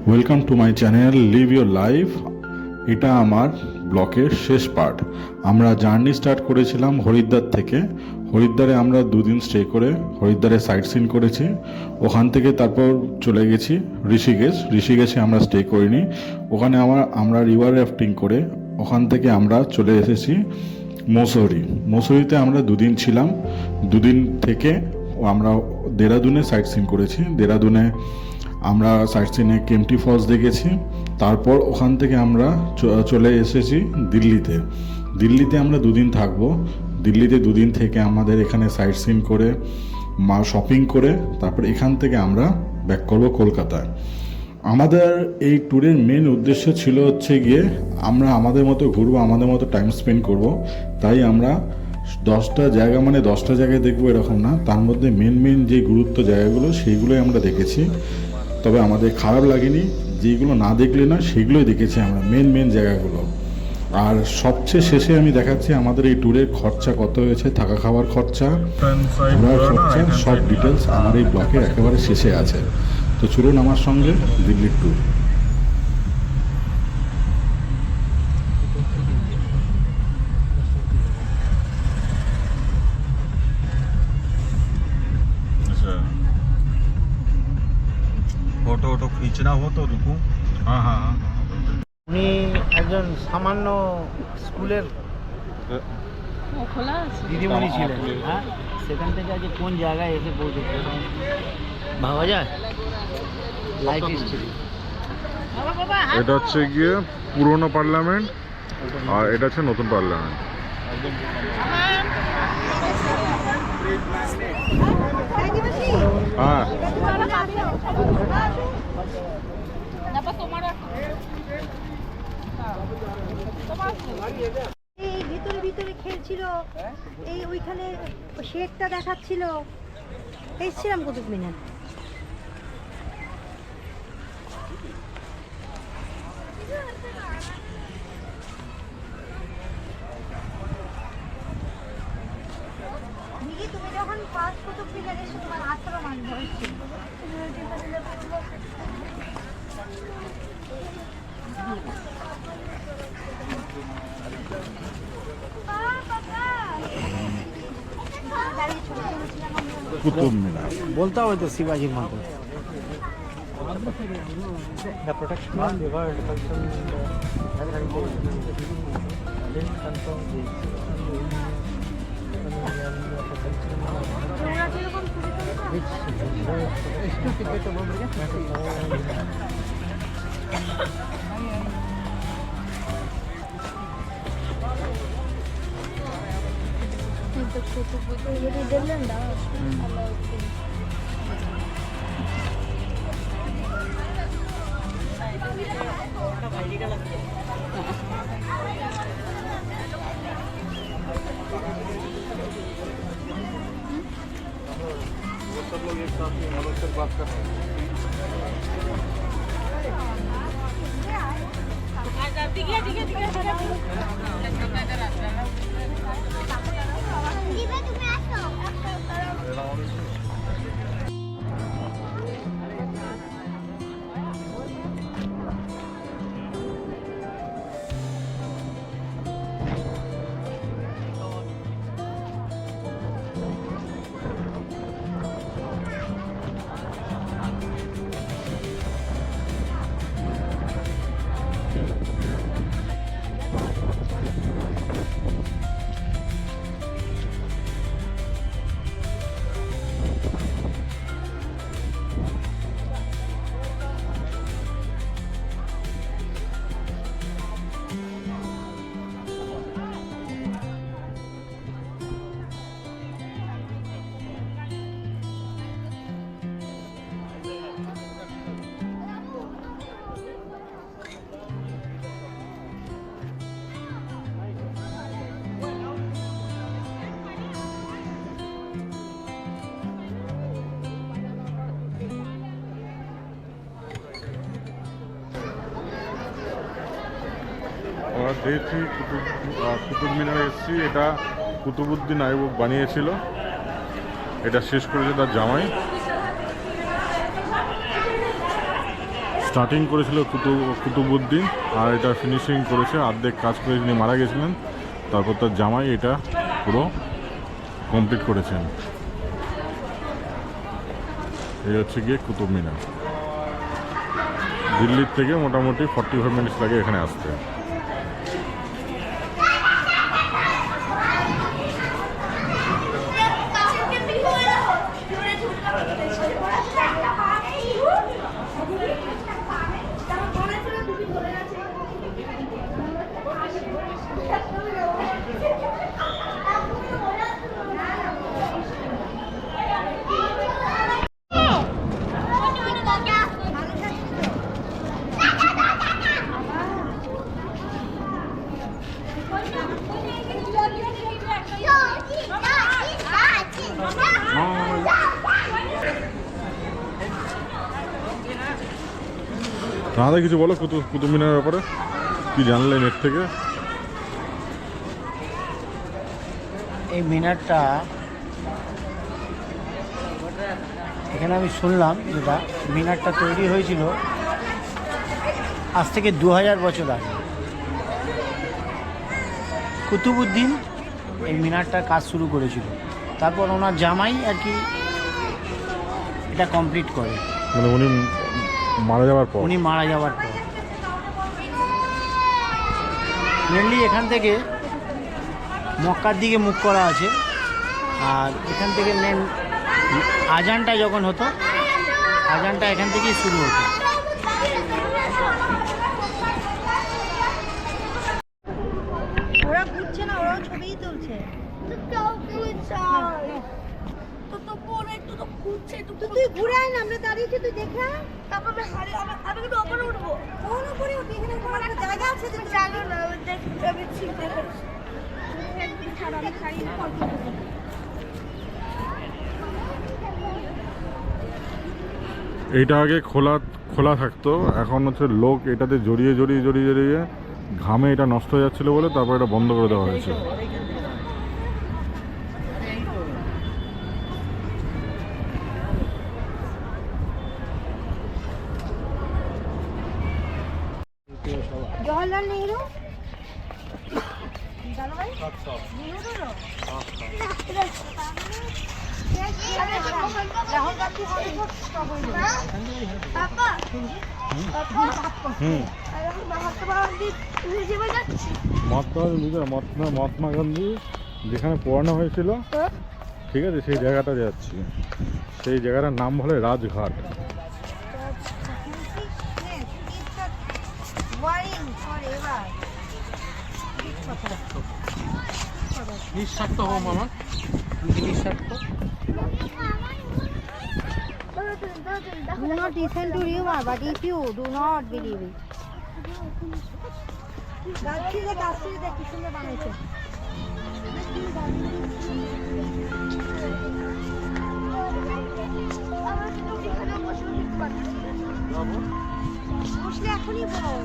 Welcome to my channel leave your life. এটা আমার ব্লকের শেষ পার্ট। আমরা জার্নি স্টার্ট করেছিলাম হরিদ্বার থেকে। হরিদ্বারে আমরা দুদিন স্টে করে হরিদ্বারে সাইট সিন করেছি। ওখান থেকে তারপর চলে গেছি ঋষিকেশে আমরা স্টে করিনি। ওখানে আমরা রিভার রাফটিং করে ওখান থেকে আমরা চলে এসেছি মসুরিতে আমরা দুদিন ছিলাম। দুদিন থেকে আমরা দেরাদুনে সাইট সিন করেছি। দেরাদুনে আমরা সাইট সিনে কেম্পটি ফলস দেখেছি। তারপর ওখান থেকে আমরা চলে এসেছি দিল্লিতে আমরা দুদিন থাকবো। দিল্লিতে দুদিন থেকে আমাদের এখানে সাইট সিন করে শপিং করে তারপর এখান থেকে আমরা ব্যাক করবো কলকাতায়। আমাদের এই ট্যুরের মেন উদ্দেশ্য ছিল হচ্ছে গিয়ে আমরা আমাদের মতো ঘুরবো, আমাদের মতো টাইম স্পেন্ড করব। তাই আমরা 10টা জায়গা মানে 10টা জায়গায় দেখবো এরকম না, তার মধ্যে মেন যে গুরুত্ব জায়গাগুলো সেইগুলোই আমরা দেখেছি। তবে আমাদের খারাপ লাগেনি, যেগুলো না দেখলে না সেগুলোই দেখেছি আমরা, মেন জায়গাগুলো। আর সবচেয়ে শেষে আমি দেখাচ্ছি আমাদের এই ট্যুরের খরচা কত হয়েছে, থাকা খাওয়ার খরচা, ঘোরার খরচা, সব ডিটেলস আমার এই ব্লকের একেবারে শেষে আছে। তো চলুন আমার সঙ্গে দিল্লির ট্যুর। फोटो वोटो खींचना हो तो रुको। हाँ हाँ हाँ উনি একজন সামান্য স্কুলের দিদিমণি ছিলেন। হ্যাঁ, সেখান থেকে আজকে কোন জায়গায় এসে পৌঁছেছে ভাবা যায়। Life history. এটা হচ্ছে গিয়ে পুরনো পার্লামেন্ট আর এটা হচ্ছে নতুন পার্লামেন্ট। হ্যাঁ এই ভিতরে খেলছিল, এই ওইখানে শেডটা দেখাচ্ছিল, এসেছিলাম কুতুব মিনার। দিদি, তুমি যখন ফার্স্ট কুতুব মিনার এসে তোমার হাতটা মানতে হচ্ছে। কুতুব মিনার বলতে হবে তো শিবাজির মতো। The protection of the world আমরা দেখছি কুতুব মিনারে এসেছি। এটা কুতুবুদ্দিন আইবক বানিয়েছিল, এটা শেষ করেছে তার জামাই। স্টার্টিং করেছিল কুতুবুদ্দিন, আর এটা ফিনিশিং করেছে, অর্ধেক কাজ করে যিনি মারা গেছিলেন, তারপর তার জামাই এটা পুরো কমপ্লিট করেছেন। এই হচ্ছে গিয়ে কুতুব মিনার। দিল্লির থেকে মোটামুটি 45 মিনিটস লাগে এখানে আসতে। দাদা কিছু বলো কুতুব মিনারের ব্যাপারে, কি জানলেন এর থেকে? এই মিনারটা এখানে আমি শুনলাম যেটা মিনারটা তৈরি হয়েছিল আজ থেকে 2000 বছর আগে। কুতুবুদ্দিন এই মিনারটার কাজ শুরু করেছিল, তারপর ওনার জামাই আর কি এটা কমপ্লিট করে, মানে উনি মারা যাওয়ার পর। মেনলি এখান থেকে মক্কার দিকে মুখ করা আছে, আর এখান থেকে মেন আজানটা যখন হতো, আজানটা এখান থেকেই শুরু হতো। ওরা ঘুরছে না, ওরাও ছবিই তুলছে। তুই ঘুরে আয় না, আমরা দাঁড়িয়েছি, তুই দেখে আয়। তারপর আমি কিন্তু ওপরে উঠবো। কোন উপরে উঠবি? এখানে তোমার একটা জায়গা আছে যে জানো না, আমি ছিটে এইটা আগে খোলা থাকতো, এখন হচ্ছে লোক এটাতে জড়িয়ে ঘামে এটা নষ্ট হয়ে যাচ্ছিল বলে তারপর এটা বন্ধ করে দেওয়া হয়েছে। জওহরলাল নেহরু রাহুল গান্ধী মহাত্মা গান্ধী যেখানে পড়ানো হয়েছিল, ঠিক আছে, সেই জায়গাটা যাচ্ছি। সেই জায়গাটার নাম বলে রাজঘাট। নিঃস্বার্থ হো মামা, নিঃস্বার্থ। Do not listen to rumor, but if you do not believe it. গাছটি দেখ কি সুন্দর বানাইছে। বসলে এখনই বল।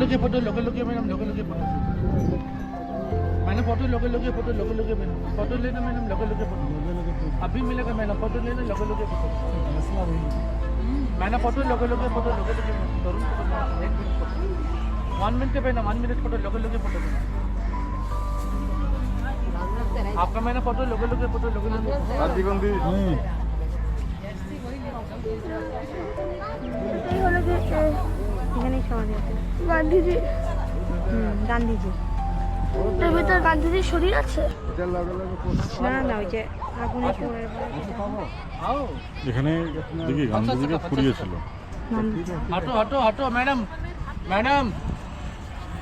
लोगे फोटो लोगे मैडम, लोगे फोटो मैंने फोटो लोगे मैडम, फोटो लेना मैडम, लोगे फोटो अभी मिलेगा मैडम, फोटो लेना लोगे फोटो मैंने फोटो लोगे फोटो तुरंत फोटो 1 मिनट के मैडम, 1 मिनट फोटो लोगे फोटो आपका मैंने फोटो लोगे फोटो রাজীব গান্ধী। এখানেই সমাধি আছে গান্ধীজি। গান্ধীজি এর ভিতর গান্ধীজির শরীর আছে না, ওই যে আগুনের শরীর। এখানে দেখি গান্ধীজিকে পুড়িয়েছিল। हटो हटो हटो मैडम, मैडम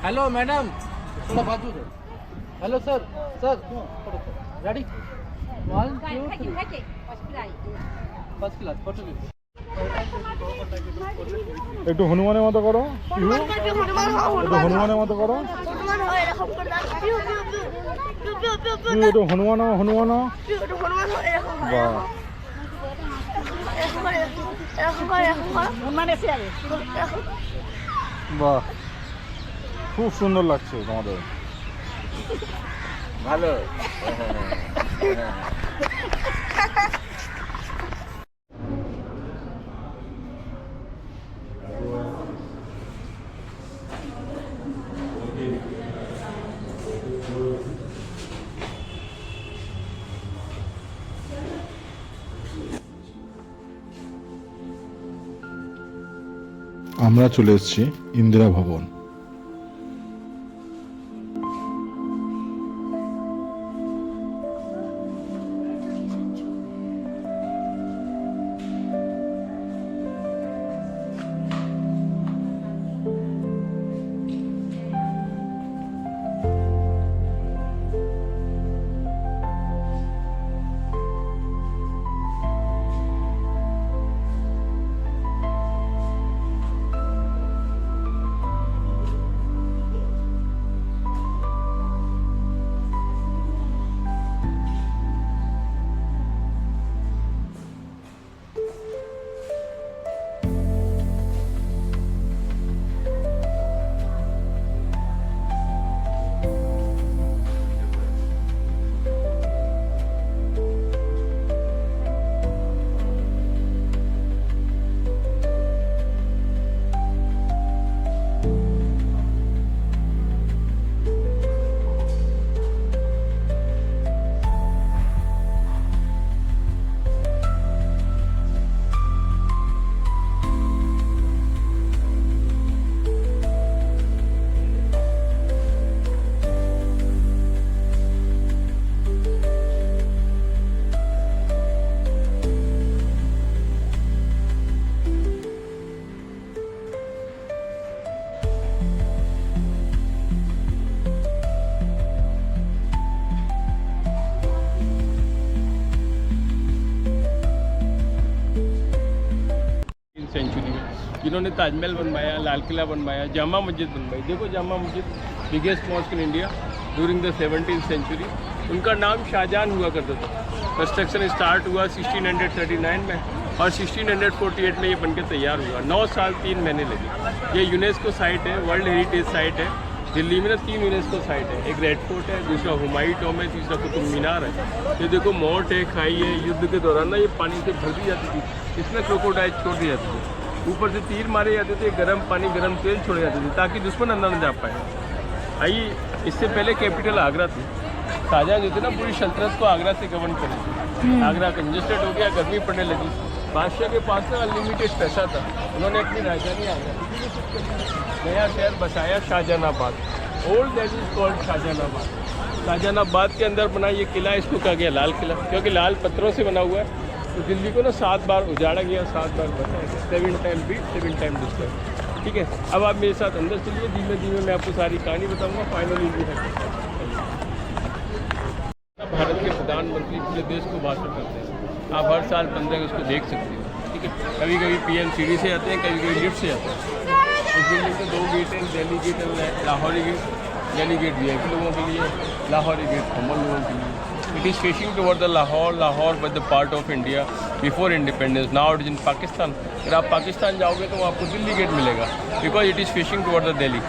हेलो मैडम, थोड़ा बाजू दो। Hello sir, sir ready 1 2 3 first class photo लीजिए। একটু হনুমানের মতো করো, একটু হনুমানের মতো করো, একটু হনুমান বাহ, বাহ, খুব সুন্দর লাগছে তোমাদের। ভালো আমরা চলে এসেছি ইন্দিরা ভবন। सेंचुरी में जिन्होंने ताजमहल बनवाया, लाल किला बनवाया, जामा मस्जिद बनवाई। देखो Jama Masjid biggest mosque in India during the 17th century. उनका नाम शाहजहां हुआ करता था। कंस्ट्रक्शन स्टार्ट हुआ 1639 में और 1648 में ये बनकर तैयार हुआ। 9 साल 3 महीने लगे। ये यूनेस्को साइट है, वर्ल्ड हेरिटेज साइट है। दिल्ली में ना 3 यूनेस्को साइट है, एक रेड फोर्ट है, दूसरा हुमायूं टॉम है, तीसरा कुतुब मीनार है। ये देखो मोट है, खाई है। युद्ध के दौरान ना ये पानी से भर दी जाती थी, इसमें क्रोकोडाइल छोड़ दी जाती थी। ऊपर से तीर मारे जाते थे, गर्म पानी गर्म तेल छोड़े जाते थे ताकि दुश्मन अंदर न जा पाए। आइए, इससे पहले कैपिटल आगरा थी। शाहजहां जो थे ना पूरी सल्तनत को आगरा से गवर्न करे। आगरा कंजेस्टेड हो गया, गर्मी पड़ने लगी। बादशाह के पास ना अनलिमिटेड पैसा था, उन्होंने अपनी राजधानी आगरा नया शहर बसाया, Shahjahanabad. Old that is called Shahjahanabad. Shahjahanabad के अंदर बना ये किला, इसको कहा गया लाल किला, क्योंकि लाल पत्थरों से बना हुआ है। तो दिल्ली को ना 7 बार उजाड़ा गया, 7 बार बसाया गया। 7 टाइम बीट, 7 टाइम डिस्ट्रॉय। ठीक है, अब आप मेरे साथ अंदर चलिए, धीमे धीमे मैं आपको सारी कहानी बताऊंगा। फाइनली भारत के प्रधानमंत्री पूरे देश को भाषण करते हैं। आप हर साल 15 अगस्त को देख सकते हो। ठीक है, कभी कभी पीएम सीढ़ी से आते हैं, कभी कभी लिफ्ट से आते हैं। इस दिल्ली के 2 गेट हैं, दिल्ली गेट और Lahori gate. Delhi gate VIP लोगों के लिए, लाहौरी गेट कॉमन लोगों के लिए। It is facing toward the Lahore was the part of India before independence. Now it is in Pakistan. अगर आप पाकिस्तान जाओगे तो आपको दिल्ली गेट मिलेगा, because it is facing toward the Delhi.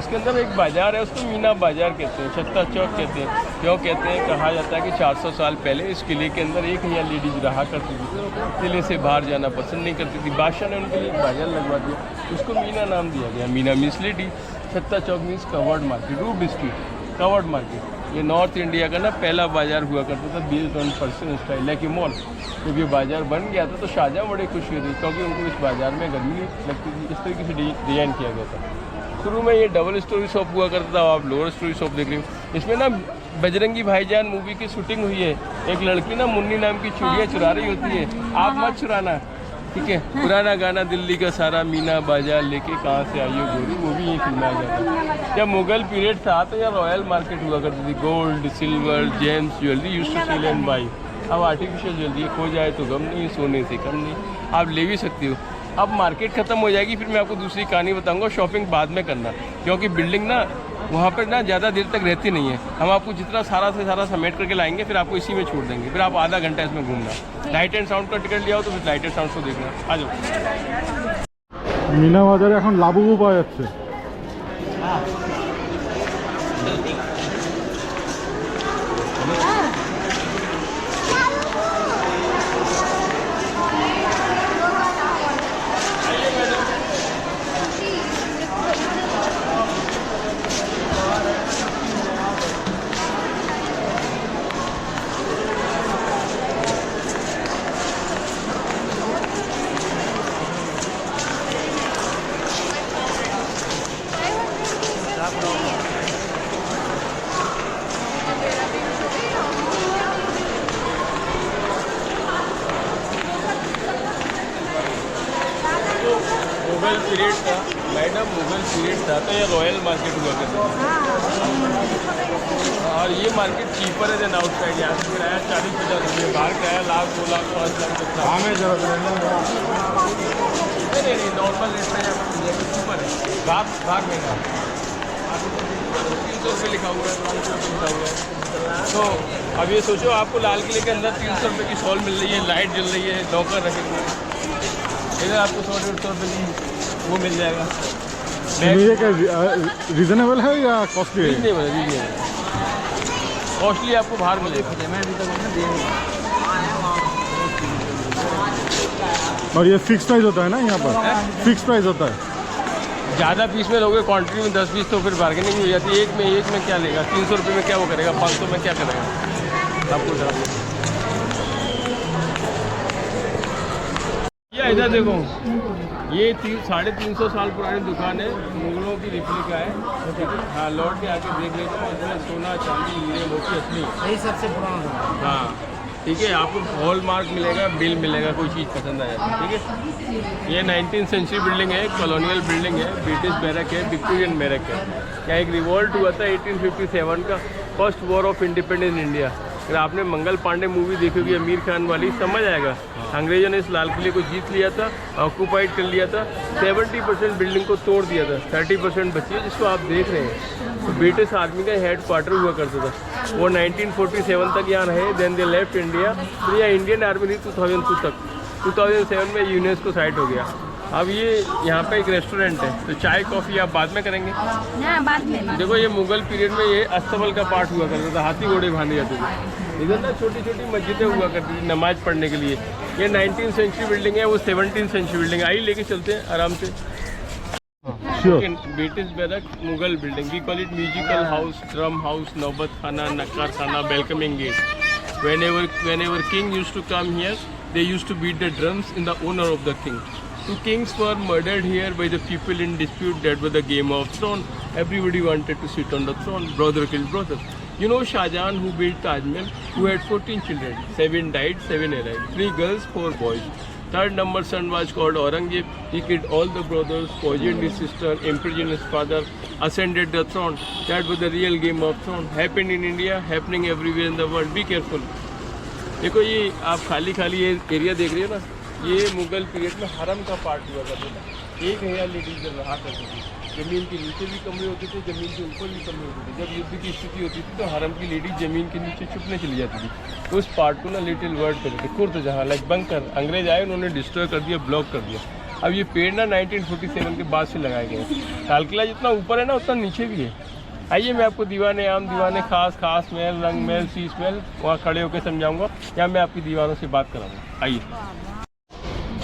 इसके अंदर एक बाज़ार है, उसको मीना बाज़ार कहते हैं, छत्ता चौक कहते हैं। क्यों कहते हैं? कहा जाता है कि 400 साल पहले इस किले के अंदर एक यहाँ लेडीज रहा करती थी, किले से बाहर जाना पसंद नहीं करती थी। बादशाह ने उनके लिए एक बाज़ार लगवा दिया, उसको मीना नाम दिया गया। Meena means lady, Chhatta Chowk means covered market, roofed street, covered market. ये नॉर्थ इंडिया का ना पहला बाज़ार हुआ करता था, based on Persian style like a mall. जब ये बाज़ार बन गया था तो शाहजहां बड़े खुश हुए थे, क्योंकि उनको इस बाज़ार में गर्मी लगती थी। इस तरीके से डिज़ाइन किया गया था। शुरू में ये डबल स्टोरी शॉप हुआ करता था, आप लोअर स्टोरी शॉप देख रहे हो। इसमें ना बजरंगी भाईजान मूवी की शूटिंग हुई है। एक लड़की ना मुन्नी नाम की चूड़ियाँ चुरा रही होती है, आप मत चुराना, ठीक है। पुराना गाना दिल्ली का सारा मीना बाजार लेके कहाँ से आई हो गोरी, वो भी यही फिल्माया जाता है। जब मुगल पीरियड था तो यहाँ रॉयल मार्केट हुआ करती थी। Gold, silver, gems, jewellery used to sell and buy. अब आर्टिफिशियल ज्वेलरी खो जाए तो गम नहीं, सोने से कम नहीं, आप ले भी सकती हो। अब मार्केट ख़त्म हो जाएगी, फिर मैं आपको दूसरी कहानी बताऊंगा। शॉपिंग बाद में करना, क्योंकि बिल्डिंग ना वहाँ पर ना ज़्यादा देर तक रहती नहीं है। हम आपको जितना सारा से सारा समेट करके लाएंगे, फिर आपको इसी में छोड़ देंगे। फिर आप आधा घंटा इसमें घूमना। लाइट एंड साउंड का टिकट लिया हो तो फिर लाइट एंड साउंड को देखना। आ जाओ। মিনা বাজারে এখন লাবুবু পাওয়া যাচ্ছে। मुगल पीरियड था मैडम, मुगल पीरियड था तो ये रॉयल मार्केट हुआ करता था। और ये मार्केट चीपर है देन आउटसाइड। यहाँ से किराया 40-50 रुपये, बाहर किराया 1 लाख 2 लाख 5 लाख तक था। हमें जरा नहीं नॉर्मल रेट में यहाँ पर चीपर है। भाग महंगा 300 रुपये लिखा हुआ है, 500 रुपये लिखा हुआ है। तो अब ये सोचो आपको लाल किले के अंदर 300 रुपये की शॉल मिल रही है, लाइट जल रही है, नौकर रखे हुए हैं। इधर आपको 100-150 रुपये की वो मिल जाएगा। ये क्या रीजनेबल है या कॉस्टली है? रीजनेबल कॉस्टली आपको बाहर मिलेगा। और ये फिक्स प्राइस होता है ना यहाँ पर? फिक्स प्राइस होता है। ज़्यादा पीस में लोगे क्वांटिटी में 10 पीस तो फिर बार्गेनिंग हो जाती है। एक में क्या लेगा? 300 रुपये में क्या वो करेगा? 500 में क्या करेगा? आपको ये इधर देखो, ये 350 साल पुरानी दुकान है, मुगलों की रिप्लिका है। हाँ, लौट के आके देख लेते हैं। इसमें सोना चांदी हीरे मोती असली यही सबसे पुराना। हाँ ठीक है, आपको हॉल मार्क मिलेगा, बिल मिलेगा, कोई चीज़ पसंद आ जाती है। ठीक है, ये 19th सेंचुरी बिल्डिंग है, कॉलोनियल बिल्डिंग है, ब्रिटिश बैरक है, विक्टोरियन बैरक है। यहाँ एक रिवॉल्ट हुआ था 1857 का, first war of independence India. अगर आपने मंगल पांडे मूवी देखी होगी आमिर खान वाली, समझ आएगा। अंग्रेजों ने इस लाल किले को जीत लिया था, ऑक्यूपाइड कर लिया था, 70% बिल्डिंग को तोड़ दिया था, 30% बची है जिसको आप देख रहे हैं। तो ब्रिटिश आर्मी का हेड क्वार्टर हुआ करता था। वो 1947 तक यहाँ रहे, देन दे लेफ्ट इंडिया। फिर यहाँ इंडियन आर्मी थी 2002 तक। 2007 में यूनेस्को साइट हो गया। अब ये यहाँ पे एक रेस्टोरेंट है, तो चाय कॉफ़ी आप बाद में करेंगे। बाद में देखो ये मुगल पीरियड में ये अस्तबल का पार्ट हुआ करता था, हाथी घोड़े बांधे जाते थे। इधर ना छोटी छोटी मस्जिदें हुआ करती थी नमाज पढ़ने के लिए। ये 19th सेंचुरी बिल्डिंग है, वो 17th सेंचुरी बिल्डिंग है। आइए लेके चलते हैं आराम से। British barrack Mughal building, we call it musical house, drum house, नौबत खाना, नक्कार खाना, welcoming gate. Whenever king used to come here, they used to beat the drums in the honor of the king. 2 kings were murdered here by the people in dispute that was the Game of Thrones. Everybody wanted to sit on the throne. Brother killed brother. You know Shah Jahan, who built Taj Mahal, who had 14 children. 7 died, 7 arrived. 3 girls, 4 boys. Third number son was called Aurangzeb. He killed all the brothers, poisoned his sister, imprisoned his father, ascended the throne. That was the real Game of Thrones. Happened in India, happening everywhere in the world. Be careful. देखो ये आप खाली ये area देख रही है ना, ये मुगल पीरियड में हरम का पार्ट हुआ करता था। एक है लेडीज जब रहा करती थी, ज़मीन के नीचे भी कमरे होते थे, ज़मीन के ऊपर भी कमरे होते थे। जब युद्ध की स्थिति होती थी तो हरम की लेडीज ज़मीन के नीचे छुपने चली जाती थी। तो उस पार्ट को ना लिटिल वर्ड करते थे, कुर्द जहाँ लाइक बंकर। अंग्रेज आए, उन्होंने डिस्ट्रॉय कर दिया, ब्लॉक कर दिया। अब ये पेड़ ना 1947 के बाद से लगाए गए। लाल किला जितना ऊपर है ना उतना नीचे भी है। आइए मैं आपको दीवाने आम, दीवाने खास, खास महल, रंग महल, शीश महल वहाँ खड़े होकर समझाऊंगा, या मैं आपकी दीवारों से बात कराऊंगा। आइए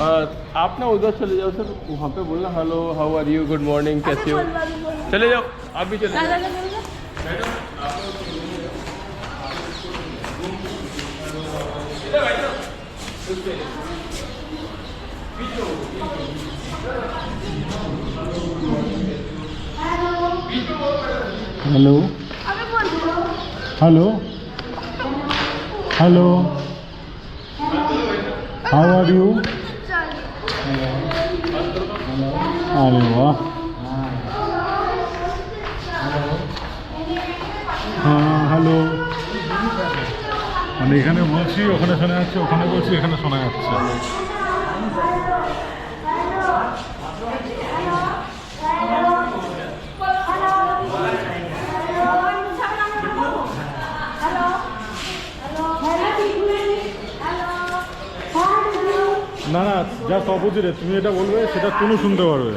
आप ना उधर चले जाओ सर, वहाँ पे बोलना hello, how are you, good morning, कैसे हो। चले जाओ, आप भी चले जाओ। Hello hello hello, how are you? अरे वाह, হ্যাঁ হ্যালো। মানে এখানে বলছি ওখানে শোনা যাচ্ছে, ওখানে বলছি এখানে শোনা যাচ্ছে। না না, জাস্ট অপোজিটে। তুমি এটা বলবে সেটা তনু শুনতে পারবে,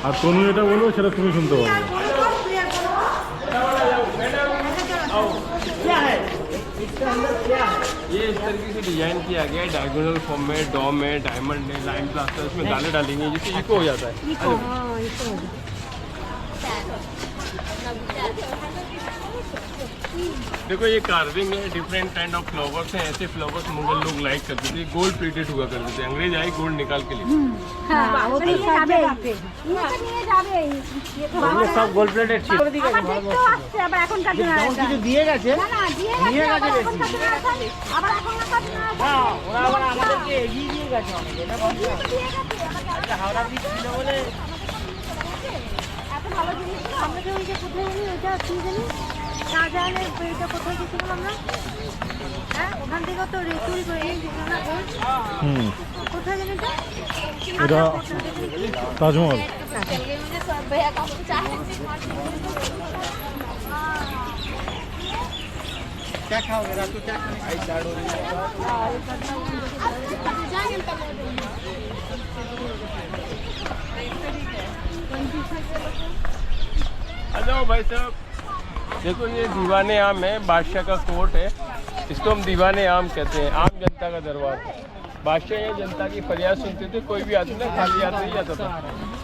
আর তনু এটা বলবে সেটা তুমি শুনতে পারবে। ये इस तरीके से डिजाइन किया गया है, डायगोनल फॉर्म में, डॉम है, डायमंड है, लाइन प्लास्टर, इसमें गाले डालेंगे जिससे इको हो जाता है। देखो ये कार्विंग है, डिफरेंट काइंड ऑफ फ्लावर्स हैं। ऐसे फ्लावर्स मुगल लोग लाइक करते थे, गोल्ड प्लेटेड हुआ करते थे। अंग्रेज आए गोल्ड निकाल के लिए। सब গোল্ড প্লেটেড ছিল। কিছু দিয়ে গেছে, নিয়ে গেছে বেশি। ওরা আবার আমাদেরকে এগিয়ে দিয়ে গেছে অনেক। এটা হাওড়া ব্রিজ ছিল বলে এত ভালো জিনিস আমরা যে ওই যে কোথায় জানি ওইটা কি জানি শাহজাহানের এটা কোথায় গেছিলাম আমরা হ্যাঁ ওখান থেকে তো চুরি করে নিয়ে গেছিলাম না কোথায় জানি এটা তাজমহল। क्या खाओगे रात को क्या हेलो भाई साहब, देखो ये दीवाने आम है, बादशाह का कोर्ट है, इसको हम दीवाने आम कहते हैं, आम जनता का दरबार। बादशाह ये जनता की फरियाद सुनते थे, कोई भी आदमी ना खाली हाथ नहीं जाता था,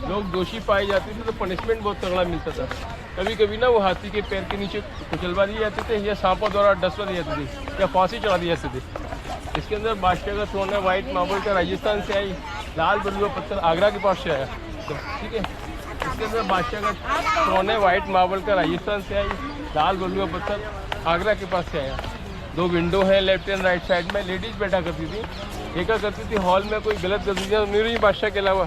लोग दोषी पाए जाते थे तो पनिशमेंट बहुत तगड़ा मिलता था। कभी कभी ना वो हाथी के पैर के नीचे कुचलवा दिए जाते थे या सांपों द्वारा डसवा दी जाती थी या फांसी चढ़ा दी जाती थी। इसके अंदर बादशाह का थ्रोन है, वाइट मार्बल का, राजस्थान से आई, लाल बलुआ पत्थर आगरा के पास से आया, ठीक है। इसके अंदर बादशाह का थ्रोन है, वाइट मार्बल का, राजस्थान से आई, लाल बलुआ पत्थर आगरा के पास से आया। 2 विंडो है लेफ्ट एंड राइट साइड में, लेडीज बैठा करती थी, देखा करती थी हॉल में कोई गलत गतिविधियाँ नहीं रही बादशाह के अलावा।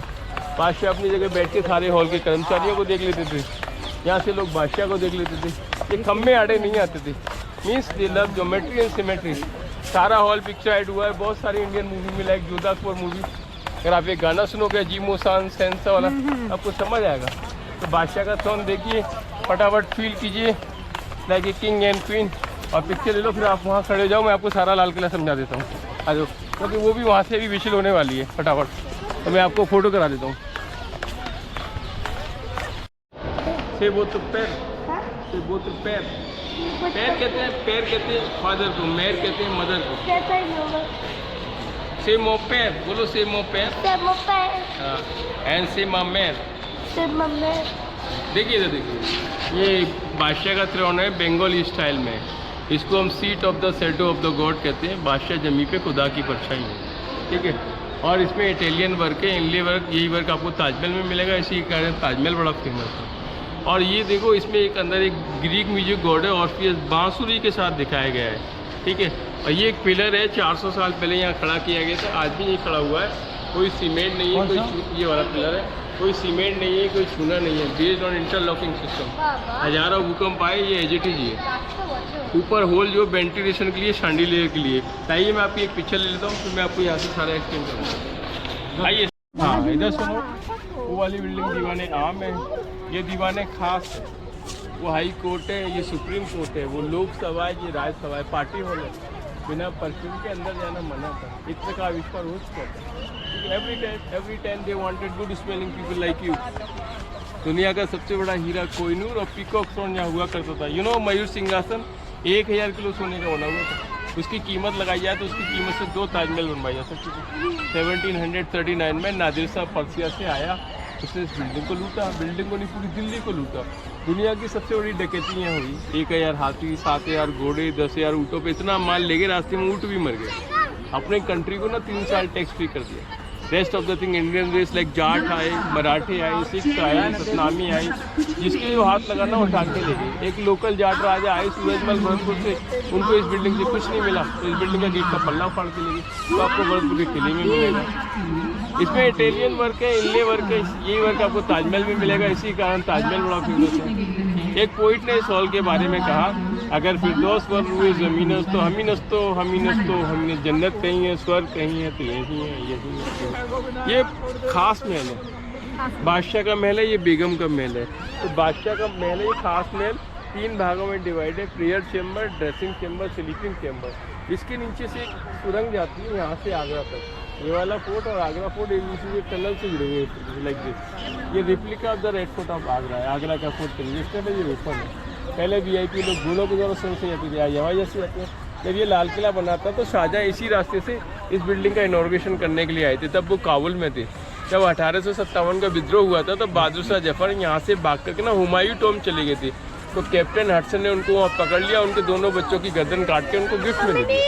बादशाह अपनी जगह बैठ के सारे हॉल के कर्मचारियों को देख लेते थे, यहाँ से लोग बादशाह को देख लेते थे। ये खम्भे आड़े नहीं आते थे, means they love geometry and symmetry. सारा हॉल पिक्चराइड हुआ है बहुत सारी इंडियन मूवी में, लाइक जोधापुर मूवी। अगर आप एक गाना सुनोगे जीमोसान सेंसा वाला, आपको समझ आएगा। तो बादशाह का थ्रोन देखिए, फटाफट फील कीजिए like a king and queen, और पिक्चर ले लो, फिर आप वहाँ खड़े हो जाओ, मैं आपको सारा लाल किला समझा देता हूँ। आ जाओ, क्योंकि वो भी वहाँ से भी विजिल होने वाली है फटाफट, तो मैं आपको फोटो करा देता हूँ। से वो तो पैर, से वो तो पैर, पैर कहते हैं फादर को, मैर कहते हैं मदर को। कैसा ही होगा से मो पैर बोलो, से मो पैर, से एंड से मा मैर। मम्मी देखिए इधर देखिए, ये बादशाह का थ्रोन है बंगाली स्टाइल में, इसको हम seat of the shadow of the God कहते हैं। बादशाह जमी पे खुदा की परछाई है, ठीक है। और इसमें इटालियन वर्क है, इनले वर्क, यही वर्क आपको ताजमहल में मिलेगा, इसी के कारण ताजमहल बड़ा फेमस है। और ये देखो इसमें एक अंदर एक ग्रीक म्यूजिक गॉड है, ऑर्फियस बांसुरी के साथ दिखाया गया है, ठीक है। और ये एक पिलर है, 400 साल पहले यहाँ खड़ा किया गया था, आज भी ये खड़ा हुआ है, कोई सीमेंट नहीं है, कोई ये वाला पिलर है, कोई सीमेंट नहीं है, कोई छूना नहीं है, बेस्ड ऑन इंटरलॉकिंग सिस्टम। हजारों भूकंप आए, ये एज इट इज ही है। ऊपर होल जो वेंटिलेशन के लिए, शांडिलियर के लिए। आइए मैं आपकी एक पिक्चर ले लेता हूँ, फिर मैं आपको यहाँ से सारा एक्सप्लेन करूँगा। आइए, हाँ इधर सुनो, वो वाली बिल्डिंग दीवाने आम है, ये दीवाने खास है, वो हाई कोर्ट है, ये सुप्रीम कोर्ट है, वो लोकसभा है, ये राज्यसभा है, पार्टी हॉल है, बिना परफ्यूम के अंदर जाना मना था। इतने का आविष्कार हो चुका था। Every time they wanted good smelling people like you. दुनिया का सबसे बड़ा हीरा कोहिनूर और पीकॉक स्टोन यहाँ हुआ करता था। यू नो मयूर सिंहासन 1000 किलो सोने का बना हुआ था। उसकी कीमत लगाई जाए तो उसकी कीमत से 2 ताजमहल बनवाई जा सकती थी। 1739 में नादिर शाह पर्सिया से आया, उसने इस बिल्डिंग को लूटा, बिल्डिंग को नहीं पूरी दिल्ली को लूटा। दुनिया की सबसे बड़ी डकैती यहाँ हुई। 1000 हाथी, 7000 घोड़े, 10,000 ऊँटों पे इतना माल ले गए, रास्ते में ऊँट भी मर गए। अपने कंट्री को ना 3 साल टैक्स फ्री कर दिया। Rest of the thing Indian race like Jat आए, मराठी आए, सिख आए, सतनामी आई, जिसके जो हाथ लगाना उठा के ले गए। एक लोकल जाट राजा आए सूरजमल भरतपुर से, उनको इस बिल्डिंग से कुछ नहीं मिला, तो इस बिल्डिंग का गेट का पल्ला फाड़ के ले गए, तो आपको भरतपुर के किले में मिलेगा। इसमें इटालियन वर्क है, इनले वर्क है, यही वर्क आपको ताजमहल में मिलेगा, इसी कारण ताजमहल बड़ा फेमस है। एक पोइट ने इस हॉल के बारे में कहा, अगर फिरदौस वर रूए ज़मीनस तो हमीनस जन्नत कहीं है, स्वर्ग कहीं है, तो यही है। ये खास महल है, बादशाह का महल है, ये बेगम का महल है। तो बादशाह का महल है, ये खास महल 3 भागों में डिवाइड है, prayer chamber, dressing chamber, sleeping chamber. इसके नीचे से एक सुरंग जाती है यहाँ से आगरा तक। ये वाला फोर्ट और आगरा फोर्ट एक दूसरे के टनल से जुड़े हुए हैं लाइक दिस। ये replica of the red fort of Agra है, आगरा का फोर्ट रजिस्टर्ड है, ये ओपन है। पहले VIP लोग घोड़ों की जरूरत से जाते थे, आज हवाई जैसे जाते हैं। जब ये लाल किला बना था तो शाहजहाँ इसी रास्ते से इस बिल्डिंग का इनॉर्गेशन करने के लिए आए थे, तब वो काबुल में थे। जब 1857 का विद्रोह हुआ था, तब बहादुर शाह जफर यहाँ से भाग करके ना हुमायूं टॉम चले गए थे, तो कैप्टन हडसन ने उनको वहाँ पकड़ लिया, उनके दोनों बच्चों की गर्दन काट के उनको गिफ्ट में दे दिया।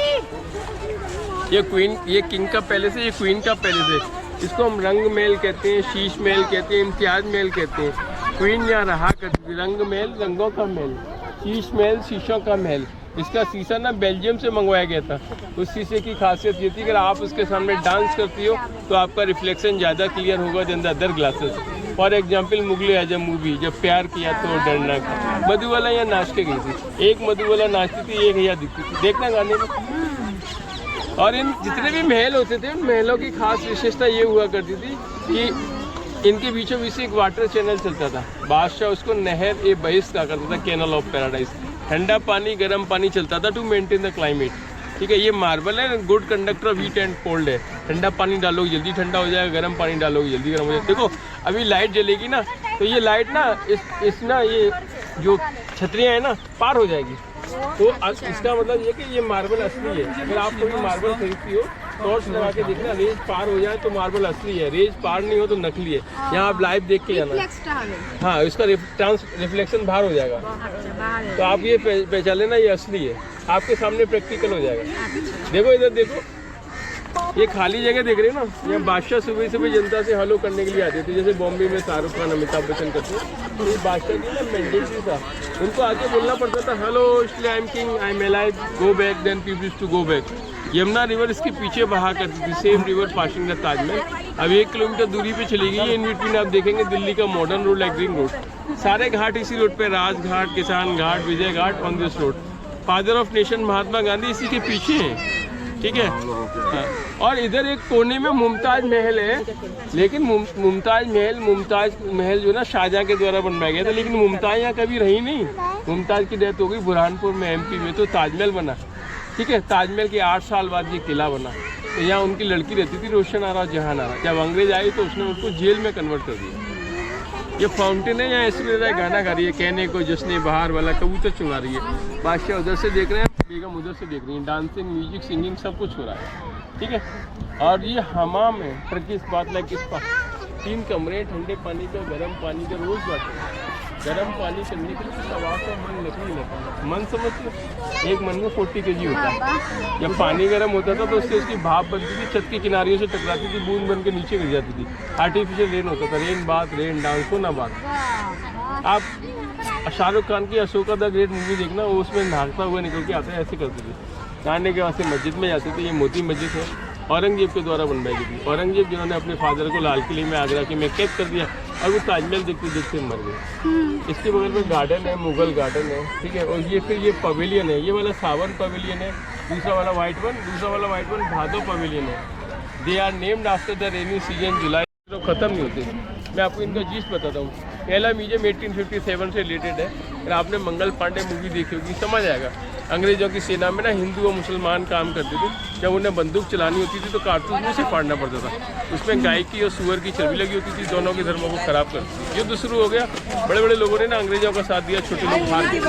ये किंग का पैलेस है, ये क्वीन का पैलेस है। इसको हम रंग महल कहते हैं, शीश महल कहते हैं, इम्तियाज महल कहते हैं। क्वीन यहाँ रहा करती थी। रंग महल, रंगों का महल, शीश महल, शीशों का महल। इसका शीशा ना बेल्जियम से मंगवाया गया था। उस शीशे की खासियत ये थी कि अगर आप उसके सामने डांस करती हो तो आपका रिफ्लेक्शन ज़्यादा क्लियर होगा then the other glasses. For example Mughle Azam movie, जब प्यार किया तो डरना का, मधुबाला यहाँ नाच के गई थी, एक मधुबाला नाचती थी, एक यहाँ दिखती थी, देखना गाने में। और इन जितने भी महल होते थे, उन महलों की खास विशेषता ये हुआ करती थी कि इनके बीचों बीच एक वाटर चैनल चलता था। बादशाह उसको नहर ए बहिश्त कहा करता था, कैनल ऑफ पैराडाइज। ठंडा पानी गर्म पानी चलता था टू मेंटेन द क्लाइमेट। ठीक है, ये मार्बल है, good conductor of heat and cold है। ठंडा पानी डालोगे जल्दी ठंडा हो जाएगा, गर्म पानी डालोगे जल्दी गर्म हो जाएगा। देखो अभी लाइट जलेगी ना, तो ये लाइट ना इस ना ये जो छतरियाँ हैं ना पार हो जाएगी। तो इसका मतलब ये कि ये मार्बल असली है। अगर आप कोई मार्बल खरीदती हो, टॉर्च लगा के देखना, रेज पार हो जाए तो मार्बल असली है, रेज पार नहीं हो तो नकली है। यहाँ आप लाइव देख के जाना। हाँ, इसका रिफ्लेक्शन बाहर हो जाएगा, तो आप ये पहचान लेना ये असली है। आपके सामने प्रैक्टिकल हो जाएगा। देखो इधर देखो, ये खाली जगह देख रहे हो ना, यहाँ बादशाह सुबह सुबह जनता से हेलो करने के लिए आते थे। जैसे बॉम्बे में शाहरुख खान अमिताभ बच्चन करते हैं, तो ये बादशाह की ना मैंडेटरी था, उनको आके बोलना पड़ता था हेलो इसलिए I am king, I am alive, go back, then people to go back. Yamuna river इसके पीछे बहा करती थी, same river passing the Taj Mahal. अब 1 किलोमीटर दूरी पे चली गई है। इन बिटवीन आप देखेंगे दिल्ली का modern road, like green road, सारे घाट इसी रोड पे, Rajghat, Kisan Ghat, Vijay Ghat on this road. Father of nation Mahatma Gandhi इसी के पीछे हैं। ठीक है, हाँ। और इधर एक कोने में मुमताज महल है, लेकिन मुमताज महल जो ना शाहजहां के द्वारा बनवाया गया था, लेकिन मुमताज यहाँ कभी रही नहीं। मुमताज की डेथ हो गई बुरहानपुर में, MP में, तो ताजमहल बना। ठीक है, ताजमहल के 8 साल बाद ये किला बना। तो यहाँ उनकी लड़की रहती थी, रोशन आरा जहान आरा। जब अंग्रेज आई तो उसने उसको जेल में कन्वर्ट कर दिया। ये फाउंटेन है, यहाँ इसलिए गाना गा रही है, कहने को जश्न बहार वाला कबूतर चुना रही है। बादशाह उधर से देख रहे हैं, बेगम उधर से देख रही है, डांसिंग, म्यूजिक, सिंगिंग सब कुछ हो रहा है। ठीक है, और ये हमाम है, टर्किश बात लाइक इस पर 3 कमरे, ठंडे पानी का, गर्म पानी का, रोज बात। गर्म पानी करने के लिए तवा का मन लकड़ी लगता है। मन समझते, एक मन में 40 kg होता है। जब पानी गर्म होता था तो उससे उसकी भाप बनती थी, छत की किनारियों से टकराती थी, बूंद बन के नीचे गिर जाती थी। आर्टिफिशियल रेन होता था, रेन बात, रेन डांस, हो ना बात। आप शाहरुख खान की अशोका द ग्रेट मूवी देखना, वो उसमें नहाता हुआ निकल के आता है, ऐसे करते थे। नहाने के बाद से मस्जिद में जाते थे। ये मोती मस्जिद है, औरंगजेब के द्वारा बनवाई गई थी। औरंगजेब जिन्होंने अपने फादर को लाल किले में, आगरा के में कैद कर दिया, और वो ताजमहल देखते देखते मर गए। इसके बगल में गार्डन है, मुगल गार्डन है। ठीक है, और ये फिर ये पवेलियन है, ये वाला सावन पवेलियन है, दूसरा वाला वाइट वन भादो पवेलियन है। They are named after the rainy season, जुलाई तो ख़त्म नहीं होते। मैं आपको इनका जीस्ट बताता हूँ। पहला म्यूजियम 1857 से रिलेटेड है। अगर आपने मंगल पांडे मूवी देखी होगी समझ आएगा। अंग्रेजों की सेना में ना हिंदू और मुसलमान काम करते थे। जब उन्हें बंदूक चलानी होती थी तो कारतूस में से फाड़ना पड़ता था। उसमें गाय की और सुअर की चर्बी लगी होती थी, दोनों के धर्मों को खराब करती थी। युद्ध शुरू हो गया, बड़े बड़े लोगों ने ना अंग्रेजों का साथ दिया, छोटे लोग भाग गए।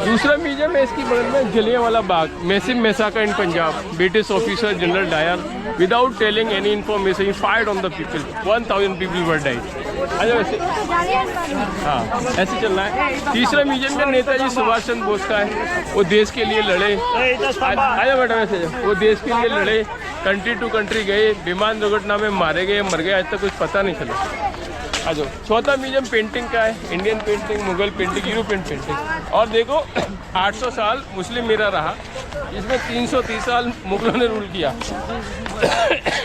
दूसरा म्यूजियम है इसकी बगल में, जलियांवाला बाग, मैसिम massacre in Punjab. British officer general Dyer without telling any information he fired on the people, 1000 people were died. अच्छा वैसे हाँ ऐसे चलना है। तीसरा म्यूजियम में नेताजी सुभाष चंद्र बोस का है। वो देश के लिए लड़े, आजा बेटा वैसे, वो देश के लिए लड़े, कंट्री टू कंट्री गए, विमान दुर्घटना में मारे गए, मर गए, आज तक कुछ पता नहीं चला। आ जाओ। चौथा म्यूजियम पेंटिंग का है, Indian painting, Mughal painting, European painting. और देखो 800 साल मुस्लिम मेरा रहा, इसमें 330 साल मुगलों ने रूल किया।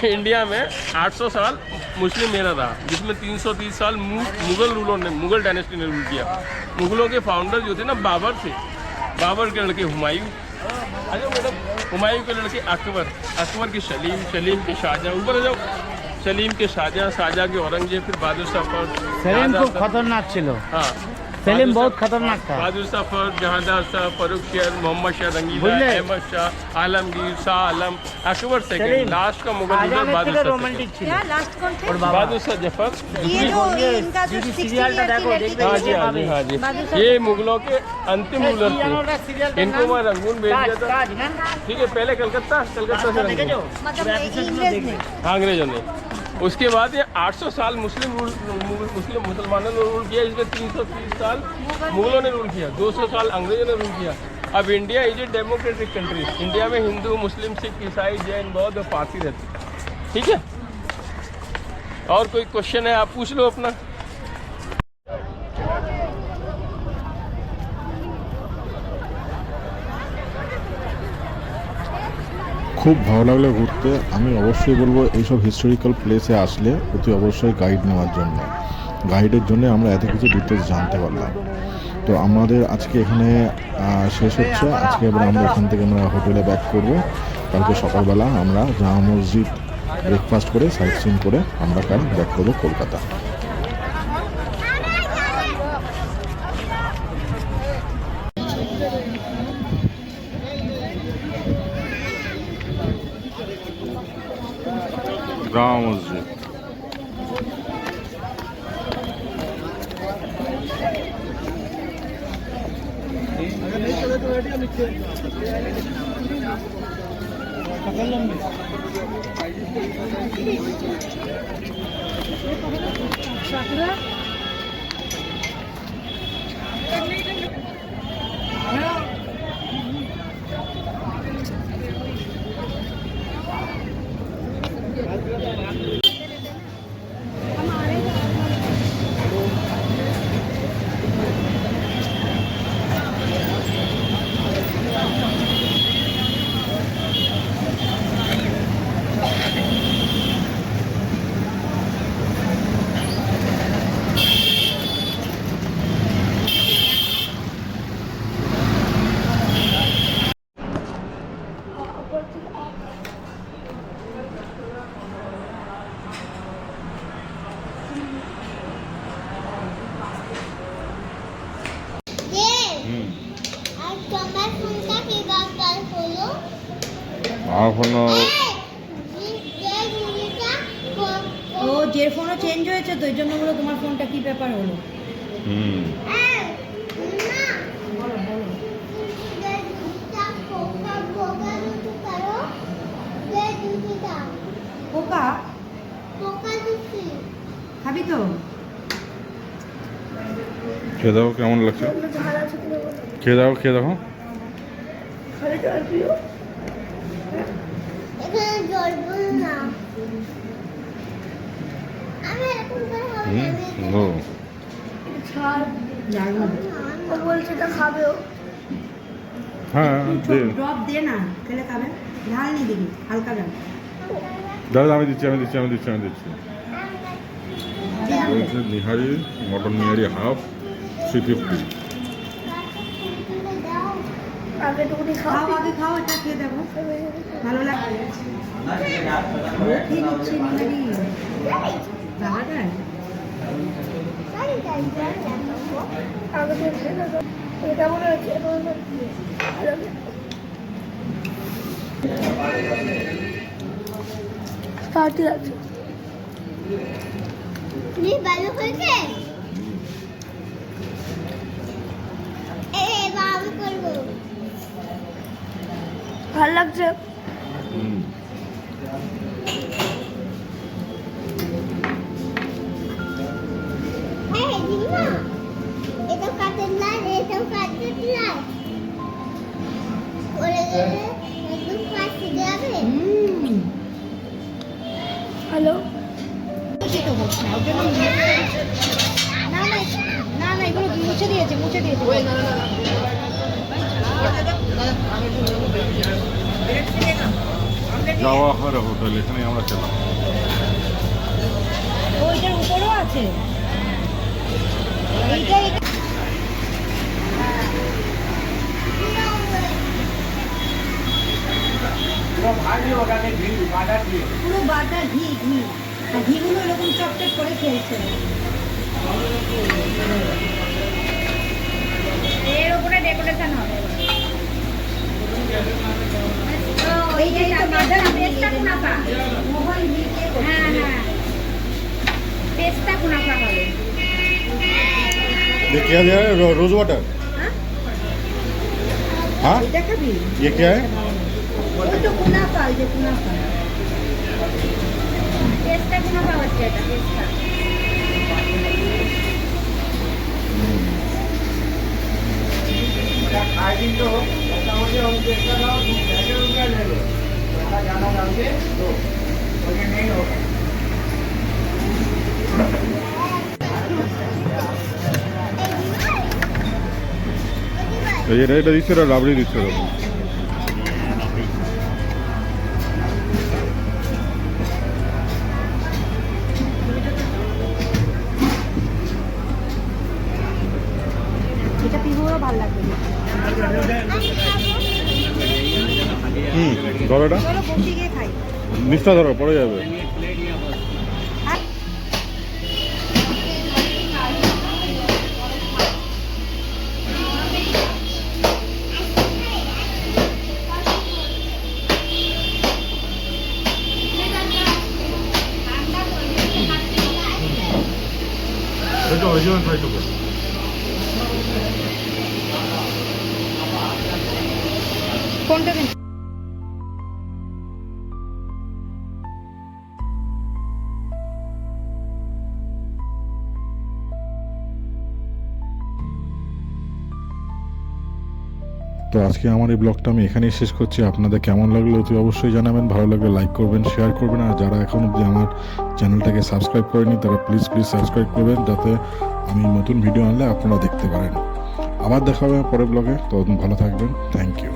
इंडिया में 800 साल मुस्लिम मेरा रहा, जिसमें 330 साल मुगल रूलों ने, मुगल डायनेस्टी ने रूल किया। मुगलों के फाउंडर जो थे ना बाबर थे, बाबर के लड़के हुमायूं, अच्छा मतलब हुमायूं के लड़के अकबर, अकबर के सलीम, सलीम के शाहजहां, ऊपर जाओ, सलीम के शाहजहां, शाहजहां के औरंगजेब, फिर बहादुर शाह फर्द। सलीम खूब खतरनाक छिलो। हाँ सलीम बहुत खतरनाक था। बहादुर शाह फर्द, जहांदार शाह, फर्रुख शेर, मोहम्मद शाह रंगीला, अहमद शाह, आलमगीर, शाह आलम, अकबर सेकंड, लास्ट का मुगल लीडर बहादुर शाह। रोमांटिक छिलो। लास्ट कौन थे? बहादुर शाह जफर। ये जो इनका जो 60 हाँ जी हाँ जी हाँ जी, ये मुगलों के अंतिम रूलर थे। इनको मैं रंगून भेज दिया था। ठीक है, पहले कलकत्ता से रंगून, मतलब इंग्लिश ने, अंग्रेजों ने। उसके बाद ये 800 साल मुसलमानों ने रूल किया, इसमें 330 साल मुगलों ने रूल किया, 200 साल अंग्रेजों ने रूल किया। अब India is a democratic country. India में हिंदू, मुस्लिम, सिख, ईसाई, जैन, बौद्ध और पारसी रहते। ठीक है, और कोई क्वेश्चन है आप पूछ लो अपना। খুব ভালো লাগলো ঘুরতে। আমি অবশ্যই বলবো এইসব হিস্টোরিক্যাল প্লেসে আসলে অতি অবশ্যই গাইড নেওয়ার জন্য। গাইডের জন্য আমরা এত কিছু ডিটেলস জানতে পারলাম। তো আমাদের আজকে এখানে শেষ হচ্ছে। আজকে এবার আমরা এখান থেকে আমরা হোটেলে ব্যাক করব। কালকে সকালবেলা আমরা জামা মসজিদ ব্রেকফাস্ট করে সাইট সিন করে আমরা কাল ব্যাক করবো কলকাতা। জামা মসজিদ আর তোমার ফোনটা কি দরকার হলো? আমার ফোনও ও যে ফোনও চেঞ্জ হয়েছে তো এই জন্য বলো তোমার ফোনটা কি ব্যাপার হলো? পোকা খাবি তো? খেয়ে দাও, কেমন লাগছে? খেয়ে দাও, খেয়ে দেখো। এখানে জল বল না। আমি এরকম করে হবে ও ছাড় জানো ও বলছে এটা খাবে ও। হ্যাঁ দে ড্রপ দে না খেলে খাবে ঢাল নি দিবি হালকা ঢাল দাদা আমি দিচ্ছি বলছে নিহারি মটন নিহারি হাফ 350। আগে টুকুনি খাও আগে খাও এটা খেয়ে দেখো ভালো লাগবে কি নিচ্ছি নিহারি দাদা আগে তো খেয়ে দেখো এটা মনে হচ্ছে স্টার্টই আছে নি ভালো হয়েছে আমি করবো ভালো লাগছে এটা কাটেন না এটাও কাটেন না ওরে একদম কাটতে যাবে হ্যালো তো বলছি না না না এগুলো মুছে দিয়েছে জওয়াহর হোটেল, এখানে আমরা খেলাম। ওইটার উপরেও আছে এইটা পুরো বাটার ঘি আর ঘিগুলো এরকম চপচপ করে খেয়েছে এর উপরে ডেকোরেশন হবে এইটাই তো বাটার পেস্তা কুনাফা মোহন ঘি দিয়ে হ্যাঁ পেস্তা কুনাফা হবে ये क्या दिया है? Rose water. हाँ এটা খাবি ये क्या है? ওই তো কুনাফা ওই যে কুনাফা পেস্তা কুনাফা হচ্ছে এটা পেস্তা এটা দিচ্ছে, রাবড়ি দিচ্ছে। ধরো এটা, চলো বসে গিয়ে খাই। নিচটা ধরো, পড়ে যাবে। কোনটা কিনবো? তো আজকে আমার এই ব্লগটা আমি এখানেই শেষ করছি। আপনাদের কেমন লাগলো অতি অবশ্যই জানাবেন, ভালো লাগলে লাইক করবেন, শেয়ার করবেন, আর যারা এখন অবধি আমার চ্যানেলটাকে সাবস্ক্রাইব করেনি তারা প্লিজ সাবস্ক্রাইব করবেন, যাতে আমি নতুন ভিডিও আনলে আপনারা দেখতে পারেন। আবার দেখা হবে পরের ব্লগে, তো ভালো থাকবেন, থ্যাংক ইউ।